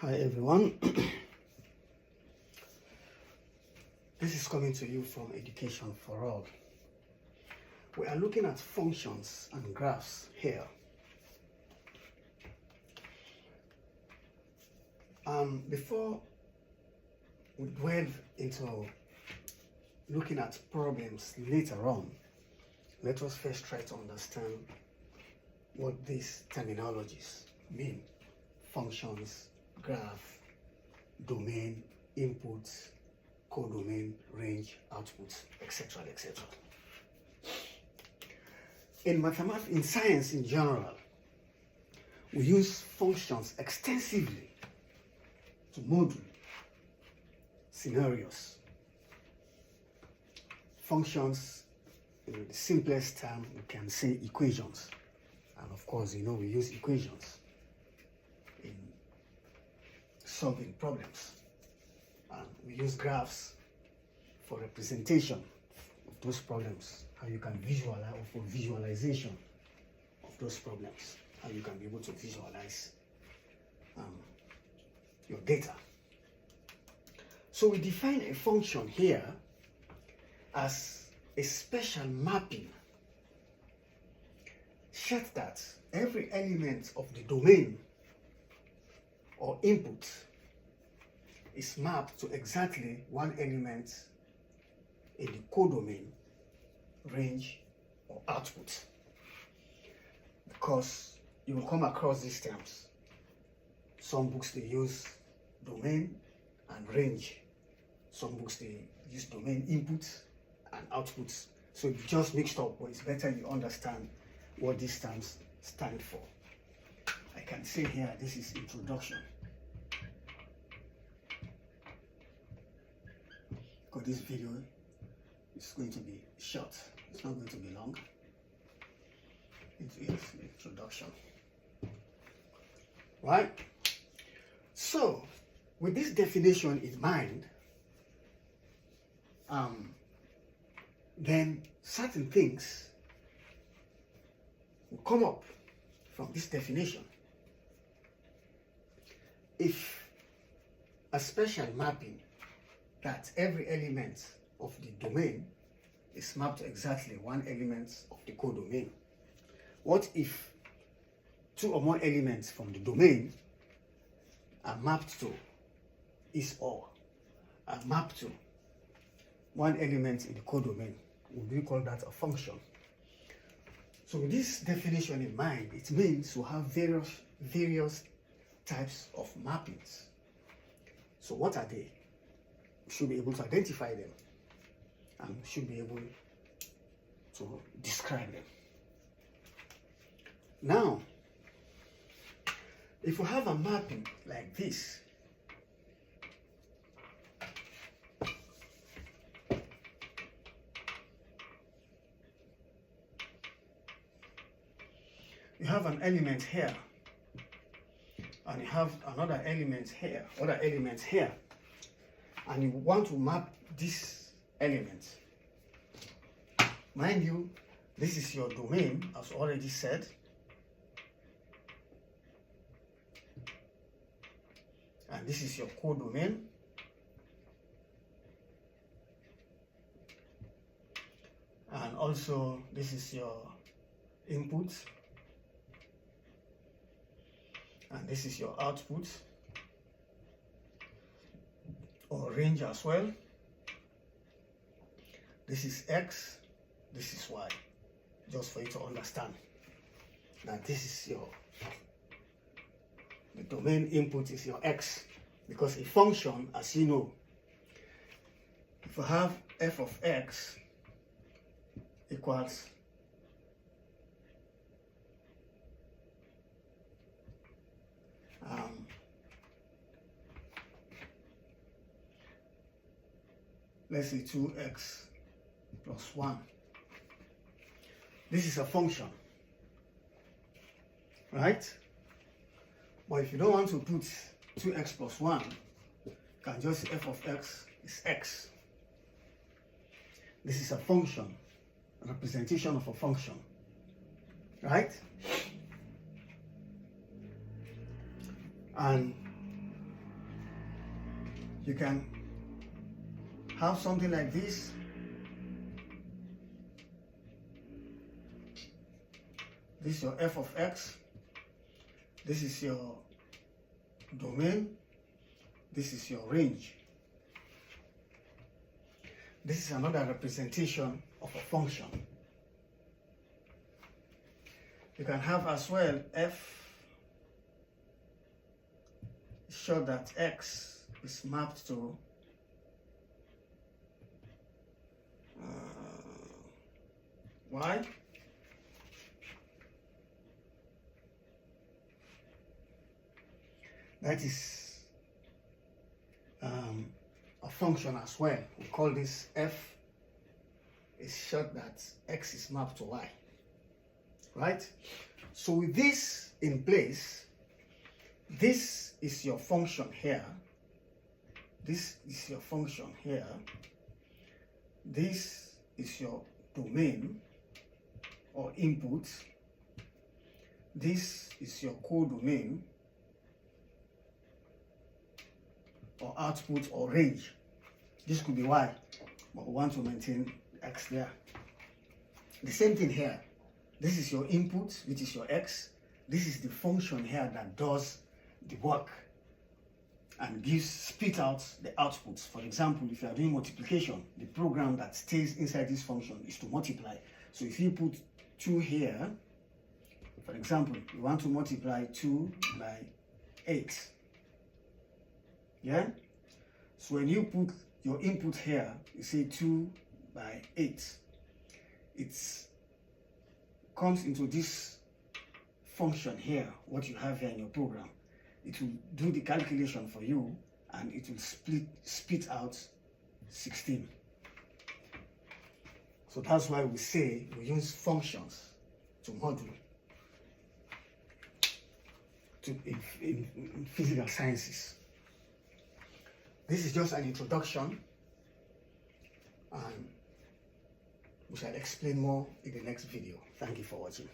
Hi everyone, this is coming to you from Education for All. We are looking at functions and graphs here. Before we delve into looking at problems later on, let us first try to understand what these terminologies mean. Functions, graph, domain, inputs, codomain, range, outputs, etc., etc. In mathematics, in science in general, we use functions extensively to model scenarios. Functions, in the simplest term, we can say equations. And of course, we use equations in solving problems. And we use graphs for representation of those problems, how you can visualize, or for visualization of those problems, how you can be able to visualize your data. So we define a function here as a special mapping such that every element of the domain or input is mapped to exactly one element in the codomain, range, or output. Because you will come across these terms. Some books they use domain and range. Some books they use domain inputs and outputs. So it's just mixed up, but it's better you understand what these terms stand for. I can say here, this is introduction. Because this video is going to be short. It's not going to be long. It is introduction. Right? So, with this definition in mind, then certain things will come up from this definition. If a special mapping that every element of the domain is mapped to exactly one element of the codomain, what if two or more elements from the domain are mapped to are mapped to one element in the codomain? Would we call that a function? So with this definition in mind, it means we have various types of mappings. So what are they? We should be able to identify them and should be able to describe them. Now, if we have a mapping like this, you have an element here, and you have another element here, other elements here, and you want to map this element. Mind you, this is your domain, as already said. And this is your codomain. And also, this is your input. And this is your output, or range as well. This is X, this is Y, just for you to understand that this is the domain input is your X, because a function, as you know, if you have f of X equals let's say 2x plus 1. This is a function, right? But if you don't want to put 2x plus 1, you can just say f of x is x. This is a function, a representation of a function, right? And You can have something like this. This is your f of x. This is your domain. This is your range. This is another representation of a function. You can have as well f show that x is mapped to y. That is a function as well. We call this f is short that x is mapped to y, right? So with this in place, this is your function here. This is your function here. This is your domain or input. This is your codomain or output or range. This could be y, but we want to maintain x there. The same thing here. This is your input, which is your x. This is the function here that does the work and spit out the outputs. For example, if you are doing multiplication, the program that stays inside this function is to multiply. So if you put 2 here, for example, you want to multiply 2 by 8. Yeah? So when you put your input here, you say 2 by 8. It comes into this function here, what you have here in your program. It will do the calculation for you and it will spit out 16. So that's why we say we use functions to model in physical sciences. This is just an introduction, and we shall explain more in the next video. Thank you for watching.